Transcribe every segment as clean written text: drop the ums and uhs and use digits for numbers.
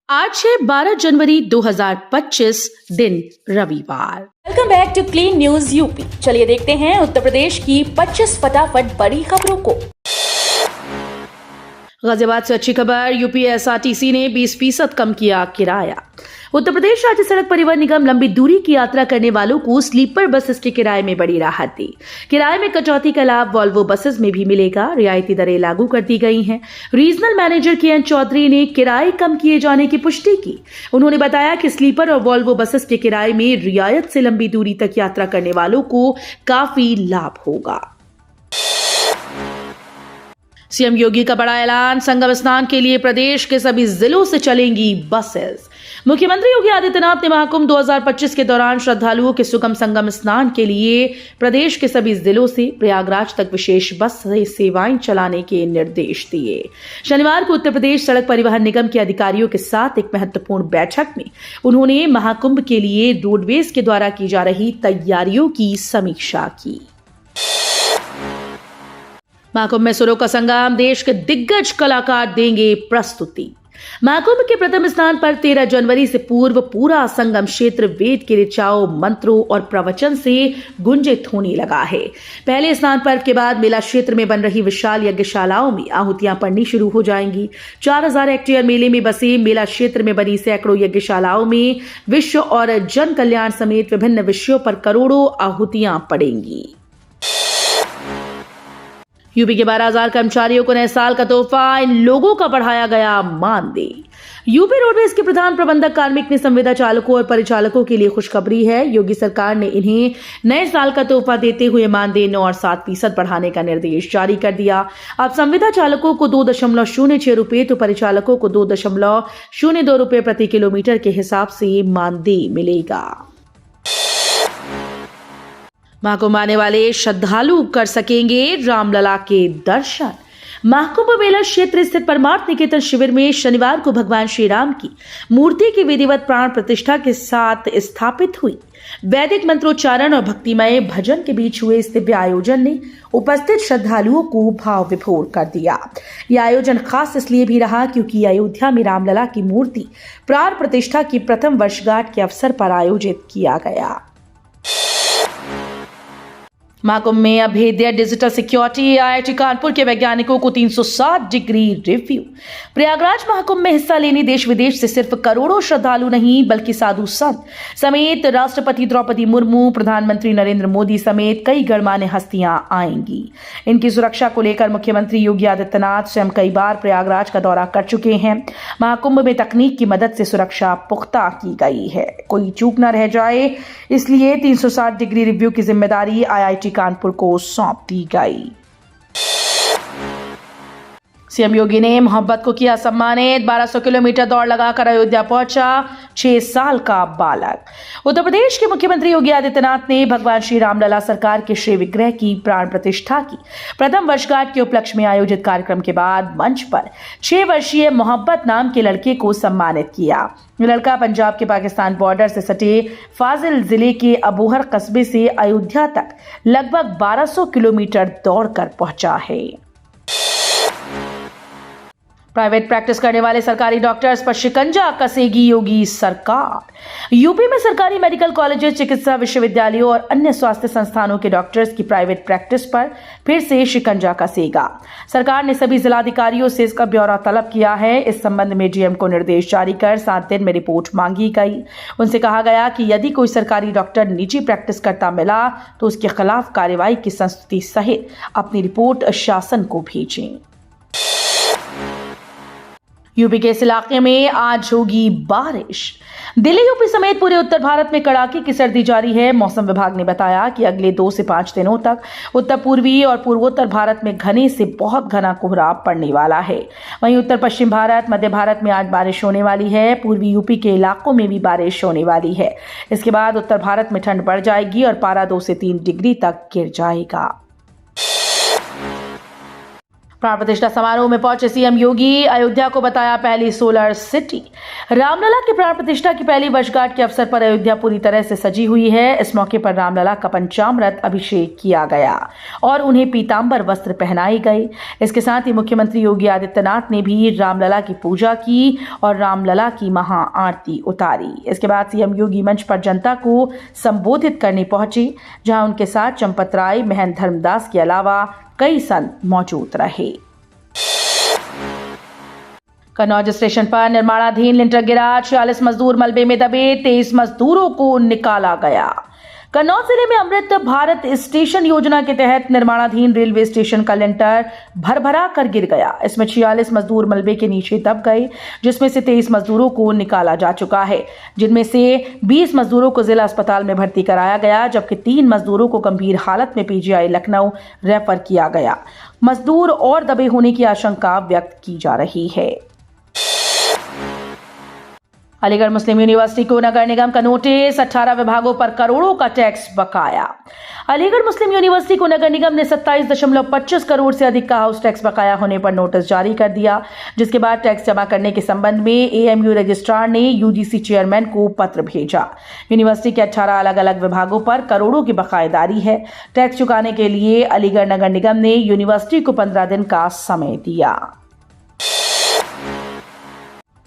आज है 12 जनवरी 2025 दिन रविवार। Welcome back to clean news UP. चलिए देखते हैं उत्तर प्रदेश की 25 फटाफट बड़ी खबरों को। गाजियाबाद से अच्छी खबर, यूपी एसआरटीसी ने 20% कम किया किराया। उत्तर प्रदेश राज्य सड़क परिवहन निगम लंबी दूरी की यात्रा करने वालों को स्लीपर बसेस के किराए में बड़ी राहत दी। किराए में कटौती का लाभ वॉल्वो बसेस में भी मिलेगा। रियायती दरें लागू कर दी गई हैं। रीजनल मैनेजर के एन चौधरी ने किराए कम किए जाने की पुष्टि की। उन्होंने बताया कि स्लीपर और वॉल्वो बसेस के किराए में रियायत से लंबी दूरी तक यात्रा करने वालों को काफी लाभ होगा। सीएम योगी का बड़ा ऐलान, संगम स्नान के लिए प्रदेश के सभी जिलों से चलेंगी बसेस। मुख्यमंत्री योगी आदित्यनाथ ने महाकुंभ 2025 के दौरान श्रद्धालुओं के सुगम संगम स्नान के लिए प्रदेश के सभी जिलों से प्रयागराज तक विशेष बस सेवाएं चलाने के निर्देश दिए। शनिवार को उत्तर प्रदेश सड़क परिवहन निगम के अधिकारियों के साथ एक महत्वपूर्ण बैठक में उन्होंने महाकुंभ के लिए रोडवेज के द्वारा की जा रही तैयारियों की समीक्षा की। महाकुंभ में सुरों का संगम, देश के दिग्गज कलाकार देंगे प्रस्तुति। महाकुंभ के प्रथम स्नान पर 13 जनवरी से पूर्व पूरा संगम क्षेत्र वेद के ऋचाओं, मंत्रों और प्रवचन से गुंजित होने लगा है। पहले स्नान पर्व के बाद मेला क्षेत्र में बन रही विशाल यज्ञशालाओं में आहुतियां पड़नी शुरू हो जाएंगी। 4000 हेक्टेयर मेले में बसे मेला क्षेत्र में बनी सैकड़ों यज्ञशालाओं में विश्व और जन कल्याण समेत विभिन्न विषयों पर करोड़ों आहुतियां पड़ेंगी। यूपी के 12,000 कर्मचारियों को नए साल का तोहफा, इन लोगों का बढ़ाया गया मानदेय। यूपी रोडवेज के प्रधान प्रबंधक कार्मिक ने संविदा चालकों और परिचालकों के लिए खुशखबरी है। योगी सरकार ने इन्हें नए साल का तोहफा देते हुए मानदेय 9 और 7% बढ़ाने का निर्देश जारी कर दिया। अब संविदा चालकों को 2.06 रुपए तो परिचालकों को 2.02 रुपए प्रति किलोमीटर के हिसाब से मानदेय मिलेगा। महाकुंभ आने वाले श्रद्धालु कर सकेंगे रामलला के दर्शन। महाकुंभ मेला क्षेत्र स्थित परमार्थ निकेतन शिविर में शनिवार को भगवान श्री राम की मूर्ति की विधिवत प्राण प्रतिष्ठा के साथ स्थापित हुई। वैदिक मंत्रोच्चारण और भक्तिमय भजन के बीच हुए इस दिव्य आयोजन ने उपस्थित श्रद्धालुओं को भाव विभोर कर दिया। यह आयोजन खास इसलिए भी रहा क्योंकि अयोध्या में रामलला की मूर्ति प्राण प्रतिष्ठा की प्रथम वर्षगांठ के अवसर पर आयोजित किया गया। महाकुंभ में अभेद्य डिजिटल सिक्योरिटी, आईआईटी कानपुर के वैज्ञानिकों को 360 डिग्री रिव्यू। प्रयागराज महाकुंभ में हिस्सा लेने देश विदेश से सिर्फ करोड़ों श्रद्धालु नहीं बल्कि साधु संत समेत राष्ट्रपति द्रौपदी मुर्मू, प्रधानमंत्री नरेंद्र मोदी समेत कई गणमान्य हस्तियां आएंगी। इनकी सुरक्षा को लेकर मुख्यमंत्री योगी आदित्यनाथ स्वयं कई बार प्रयागराज का दौरा कर चुके हैं। महाकुंभ में तकनीक की मदद से सुरक्षा पुख्ता की गई है, कोई चूक न रह जाए, इसलिए 360 डिग्री रिव्यू की जिम्मेदारी आईआईटी कानपुर को सौंप दी गई। सीएम योगी ने मोहब्बत को किया सम्मानित। 1200 किलोमीटर दौड़ लगाकर अयोध्या पहुंचा 6 साल का बालक। उत्तर प्रदेश के मुख्यमंत्री योगी आदित्यनाथ ने भगवान श्री रामलला सरकार के श्री विग्रह की प्राण प्रतिष्ठा की प्रथम वर्षगांठ के उपलक्ष्य में आयोजित कार्यक्रम के बाद मंच पर 6 वर्षीय मोहब्बत नाम के लड़के को सम्मानित किया। लड़का पंजाब के पाकिस्तान बॉर्डर से सटे फाजिल जिले के अबोहर कस्बे से अयोध्या तक लगभग 1200 किलोमीटर दौड़कर पहुंचा है। प्राइवेट प्रैक्टिस करने वाले सरकारी डॉक्टर्स पर शिकंजा कसेगी योगी सरकार। यूपी में सरकारी मेडिकल कॉलेजेस, चिकित्सा विश्वविद्यालयों और अन्य स्वास्थ्य संस्थानों के डॉक्टर्स की प्राइवेट प्रैक्टिस पर फिर से शिकंजा कसेगा। सरकार ने सभी जिलाधिकारियों से इसका ब्यौरा तलब किया है। इस संबंध में डीएम को निर्देश जारी कर 7 दिन में रिपोर्ट मांगी गई। उनसे कहा गया कि यदि कोई सरकारी डॉक्टर निजी प्रैक्टिस करता मिला तो उसके खिलाफ कार्रवाई की संस्तुति सहित अपनी रिपोर्ट शासन को भेजें। यूपी के इस इलाके में आज होगी बारिश। दिल्ली, यूपी समेत पूरे उत्तर भारत में कड़ाके की सर्दी जारी है। मौसम विभाग ने बताया कि अगले 2 से 5 दिनों तक उत्तर पूर्वी और पूर्वोत्तर भारत में घने से बहुत घना कोहरा पड़ने वाला है। वहीं उत्तर पश्चिम भारत, मध्य भारत में आज बारिश होने वाली है। पूर्वी यूपी के इलाकों में भी बारिश होने वाली है। इसके बाद उत्तर भारत में ठंड बढ़ जाएगी और पारा 2 से 3 डिग्री तक गिर जाएगा। प्राण प्रतिष्ठा समारोह में पहुंचे सीएम योगी, अयोध्या को बताया पहली सोलर सिटी। रामलला की प्राण प्रतिष्ठा की पहली वर्षगांठ के अवसर पर अयोध्या पूरी तरह से सजी हुई है। इस मौके पर रामलला का पंचामृत अभिषेक किया गया और उन्हें पीतांबर वस्त्र पहनाए गए। इसके साथ ही मुख्यमंत्री योगी आदित्यनाथ ने भी रामलला की पूजा की और रामलला की महाआरती उतारी। इसके बाद सीएम योगी मंच पर जनता को संबोधित करने पहुंचे, जहां उनके साथ चंपत राय, महंत धर्मदास के अलावा कई संत मौजूद रहे। कन्नौज स्टेशन पर निर्माणाधीन लिंटर गिरा, 46 मजदूर मलबे में दबे, 23 मजदूरों को निकाला गया। कन्नौज जिले में अमृत भारत स्टेशन योजना के तहत निर्माणाधीन रेलवे स्टेशन का लिंटर भरभरा कर गिर गया। इसमें 46 मजदूर मलबे के नीचे दब गए, जिसमें से 23 मजदूरों को निकाला जा चुका है, जिनमें से 20 मजदूरों को जिला अस्पताल में भर्ती कराया गया, जबकि 3 मजदूरों को गंभीर हालत में पीजीआई लखनऊ रेफर किया गया। मजदूर और दबे होने की आशंका व्यक्त की जा रही है। अलीगढ़ मुस्लिम यूनिवर्सिटी को नगर निगम का नोटिस, 18 विभागों पर करोड़ों का टैक्स बकाया। अलीगढ़ मुस्लिम यूनिवर्सिटी को नगर निगम ने 27.25 करोड़ से अधिक का हाउस टैक्स बकाया होने पर नोटिस जारी कर दिया, जिसके बाद टैक्स जमा करने के संबंध में एएमयू रजिस्ट्रार ने यूजीसी चेयरमैन को पत्र भेजा। यूनिवर्सिटी के 18 अलग अलग विभागों पर करोड़ों की बकायेदारी है। टैक्स चुकाने के लिए अलीगढ़ नगर निगम ने यूनिवर्सिटी को 15 दिन का समय दिया।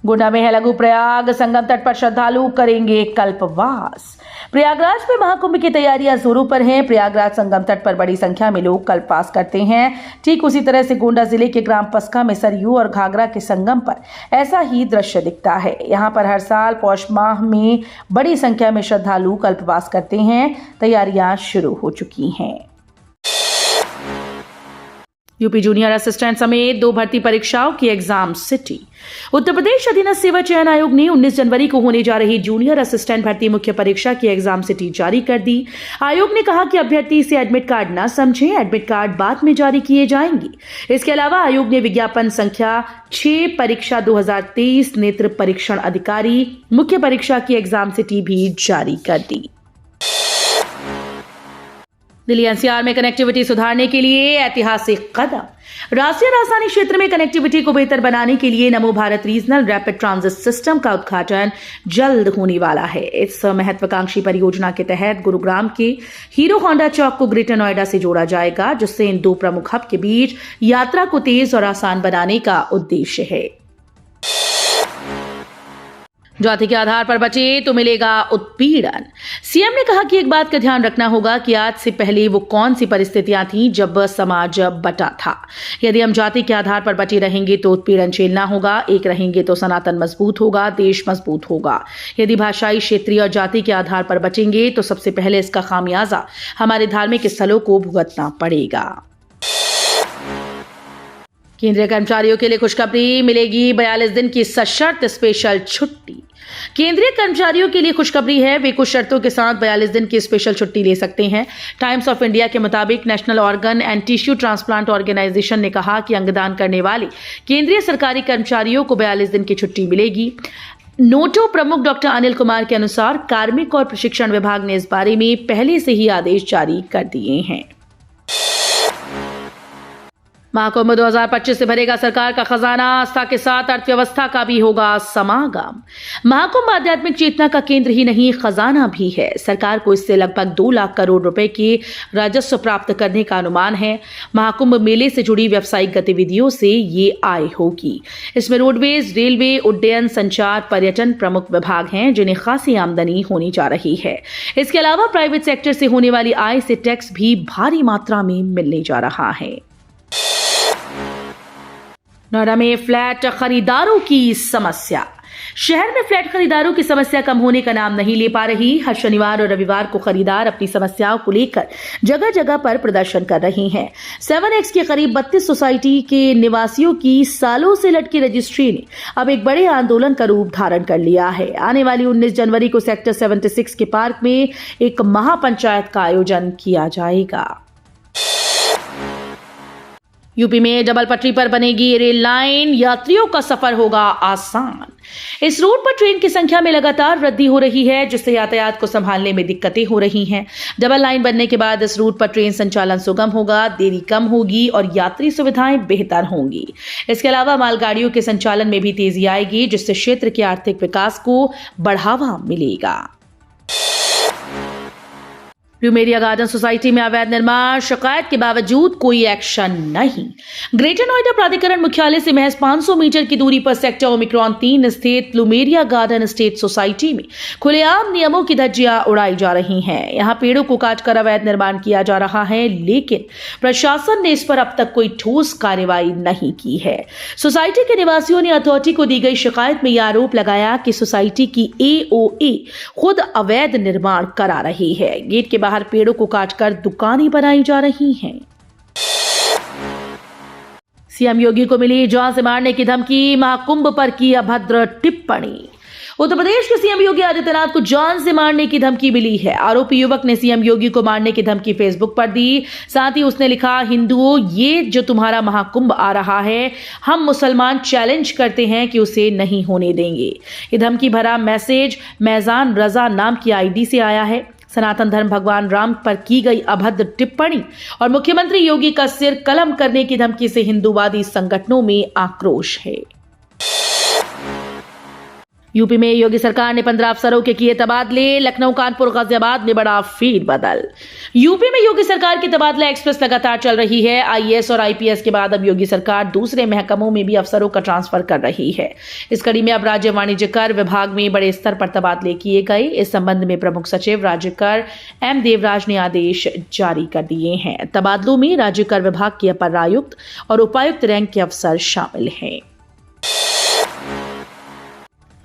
गोंडा में है लघु प्रयाग, संगम तट पर श्रद्धालु करेंगे कल्पवास। प्रयागराज में महाकुंभ की तैयारियां जोरों पर हैं। प्रयागराज संगम तट पर बड़ी संख्या में लोग कल्पवास करते हैं। ठीक उसी तरह से गोंडा जिले के ग्राम पस्का में सरयू और घाघरा के संगम पर ऐसा ही दृश्य दिखता है। यहाँ पर हर साल पौष माह में बड़ी संख्या में श्रद्धालु कल्पवास करते हैं। तैयारियां शुरू हो चुकी हैं। यूपी जूनियर असिस्टेंट समेत 2 भर्ती परीक्षाओं की एग्जाम सिटी। उत्तर प्रदेश अधीनस्थ सेवा चयन आयोग ने 19 जनवरी को होने जा रही जूनियर असिस्टेंट भर्ती मुख्य परीक्षा की एग्जाम सिटी जारी कर दी। आयोग ने कहा कि अभ्यर्थी इसे एडमिट कार्ड न समझें, एडमिट कार्ड बाद में जारी किए जाएंगे। इसके अलावा आयोग ने विज्ञापन संख्या 6 परीक्षा 2023 नेत्र परीक्षण अधिकारी मुख्य परीक्षा की एग्जाम सिटी भी जारी कर दी। दिल्ली एनसीआर में कनेक्टिविटी सुधारने के लिए ऐतिहासिक कदम। राष्ट्रीय राजधानी क्षेत्र में कनेक्टिविटी को बेहतर बनाने के लिए नमो Bharat regional rapid transit system का उद्घाटन जल्द होने वाला है। इस महत्वाकांक्षी परियोजना के तहत गुरुग्राम के हीरो होंडा चौक को ग्रेटर नोएडा से जोड़ा जाएगा, जिससे इन 2 प्रमुख हब के बीच यात्रा को तेज और आसान बनाने का उद्देश्य है। जाति के आधार पर बचे तो मिलेगा उत्पीड़न। सीएम ने कहा कि एक बात का ध्यान रखना होगा कि आज से पहले वो कौन सी परिस्थितियां थीं जब समाज बटा था। यदि हम जाति के आधार पर बचे रहेंगे तो उत्पीड़न झेलना होगा। एक रहेंगे तो सनातन मजबूत होगा, देश मजबूत होगा। यदि भाषाई, क्षेत्रीय और जाति के आधार पर बचेंगे तो सबसे पहले इसका खामियाजा हमारे धार्मिक स्थलों को भुगतना पड़ेगा। केंद्रीय कर्मचारियों के लिए खुशखबरी, मिलेगी 42 दिन की सशर्त स्पेशल छुट्टी। केंद्रीय कर्मचारियों के लिए खुशखबरी है, वे कुछ शर्तों के साथ 42 दिन की स्पेशल छुट्टी ले सकते हैं। टाइम्स ऑफ इंडिया के मुताबिक national organ and tissue transplant organisation ने कहा कि अंगदान करने वाले केंद्रीय सरकारी कर्मचारियों को 42 दिन की छुट्टी मिलेगी। नोटो प्रमुख डॉक्टर अनिल कुमार के अनुसार कार्मिक और प्रशिक्षण विभाग ने इस बारे में पहले से ही आदेश जारी कर दिए हैं। महाकुंभ 2025 से भरेगा सरकार का खजाना, आस्था के साथ अर्थव्यवस्था का भी होगा समागम। महाकुंभ आध्यात्मिक चेतना का केंद्र ही नहीं, खजाना भी है। सरकार को इससे लगभग 2 लाख करोड़ रुपए के राजस्व प्राप्त करने का अनुमान है। महाकुंभ मेले से जुड़ी व्यावसायिक गतिविधियों से ये आय होगी। इसमें रोडवेज, रेलवे, उड्डयन, संचार, पर्यटन प्रमुख विभाग हैं, जिन्हें खासी आमदनी होनी जा रही है। इसके अलावा प्राइवेट सेक्टर से होने वाली आय से टैक्स भी भारी मात्रा में मिलने जा रहा है। नोएडा में फ्लैट खरीदारों की समस्या। शहर में फ्लैट खरीदारों की समस्या कम होने का नाम नहीं ले पा रही। हर शनिवार और रविवार को खरीदार अपनी समस्याओं को लेकर जगह जगह पर प्रदर्शन कर रहे हैं। 7X के करीब 32 सोसाइटी के निवासियों की सालों से लटकी रजिस्ट्री ने अब एक बड़े आंदोलन का रूप धारण कर लिया है। आने वाली 19 जनवरी को सेक्टर 76 के पार्क में एक महापंचायत का आयोजन किया जाएगा। यूपी में डबल पटरी पर बनेगी रेल लाइन, यात्रियों का सफर होगा आसान। इस रूट पर ट्रेन की संख्या में लगातार वृद्धि हो रही है, जिससे यातायात को संभालने में दिक्कतें हो रही हैं। डबल लाइन बनने के बाद इस रूट पर ट्रेन संचालन सुगम होगा, देरी कम होगी और यात्री सुविधाएं बेहतर होंगी। इसके अलावा मालगाड़ियों के संचालन में भी तेजी आएगी, जिससे क्षेत्र के आर्थिक विकास को बढ़ावा मिलेगा। प्लूमेरिया गार्डन सोसाइटी में अवैध निर्माण, शिकायत के बावजूद कोई एक्शन नहीं। ग्रेटर नोएडा प्राधिकरण मुख्यालय से महज 500 मीटर की दूरी पर सेक्टर ओमिक्रॉन 3 स्थित प्लूमेरिया गार्डन स्टेट सोसाइटी में खुलेआम नियमों की धज्जियां उड़ाई जा रही हैं। यहां पेड़ों को काटकर अवैध निर्माण किया जा रहा है, लेकिन प्रशासन ने इस पर अब तक कोई ठोस कार्रवाई नहीं की है। सोसाइटी के निवासियों ने अथॉरिटी को दी गई शिकायत में यह आरोप लगाया कि सोसाइटी की AOA खुद अवैध निर्माण करा रही है। गेट के बाहर पेड़ों को काटकर दुकानें बनाई जा रही हैं। सीएम योगी को मिली जान से मारने की धमकी, महाकुंभ पर की अभद्र टिप्पणी। उत्तर प्रदेश के सीएम योगी आदित्यनाथ को जान से मारने की धमकी मिली है। आरोपी युवक ने सीएम योगी को मारने की धमकी फेसबुक पर दी। साथ ही उसने लिखा, हिंदुओं, ये जो तुम्हारा महाकुंभ आ रहा है, हम मुसलमान चैलेंज करते हैं कि उसे नहीं होने देंगे। ये धमकी भरा मैसेज मैजान रजा नाम की आईडी से आया है। सनातन धर्म भगवान राम पर की गई अभद्र टिप्पणी और मुख्यमंत्री योगी का सिर कलम करने की धमकी से हिंदूवादी संगठनों में आक्रोश है। यूपी में योगी सरकार ने 15 अफसरों के किए तबादले, लखनऊ, कानपुर, गाजियाबाद में बड़ा फेरबदल। यूपी में योगी सरकार की तबादला एक्सप्रेस लगातार चल रही है। IAS और IPS के बाद अब योगी सरकार दूसरे महकमों में भी अफसरों का ट्रांसफर कर रही है। इस कड़ी में अब राज्य वाणिज्य कर विभाग में बड़े स्तर पर तबादले किए गए। इस संबंध में प्रमुख सचिव राज्य कर M देवराज ने आदेश जारी कर दिए हैं। तबादलों में राज्य कर विभाग के अपर आयुक्त और उपायुक्त रैंक के अफसर शामिल हैं।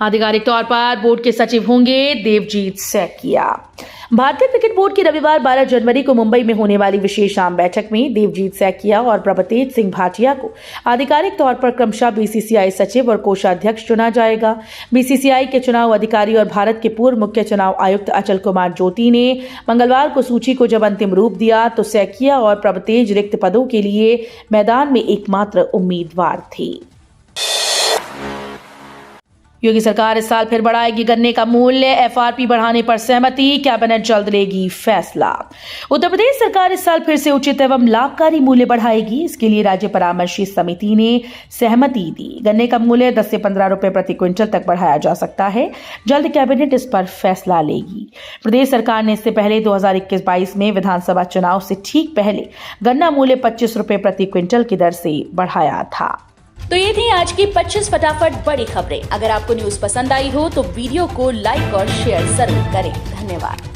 आधिकारिक तौर पर बोर्ड के सचिव होंगे देवजीत सैकिया। भारतीय क्रिकेट बोर्ड की रविवार 12 जनवरी को मुंबई में होने वाली विशेष आम बैठक में देवजीत सैकिया और प्रभतेज सिंह भाटिया को आधिकारिक तौर पर क्रमशः BCCI सचिव और कोषाध्यक्ष चुना जाएगा। BCCI के चुनाव अधिकारी और भारत के पूर्व मुख्य चुनाव आयुक्त अचल कुमार ज्योति ने मंगलवार को सूची को जब अंतिम रूप दिया तो सैकिया और प्रभतेज रिक्त पदों के लिए मैदान में एकमात्र उम्मीदवार थे। योगी सरकार इस साल फिर बढ़ाएगी गन्ने का मूल्य, FRP बढ़ाने पर सहमति, कैबिनेट जल्द लेगी फैसला। उत्तर प्रदेश सरकार इस साल फिर से उचित एवं लाभकारी मूल्य बढ़ाएगी। इसके लिए राज्य परामर्शी समिति ने सहमति दी। गन्ने का मूल्य 10 से 15 रुपए प्रति क्विंटल तक बढ़ाया जा सकता है। जल्द कैबिनेट इस पर फैसला लेगी। प्रदेश सरकार ने इससे पहले 2021-22 में विधानसभा चुनाव से ठीक पहले गन्ना मूल्य 25 रुपए प्रति क्विंटल की दर से बढ़ाया था। तो ये थी आज की 25 फटाफट बड़ी खबरें। अगर आपको न्यूज पसंद आई हो तो वीडियो को लाइक और शेयर जरूर करें। धन्यवाद।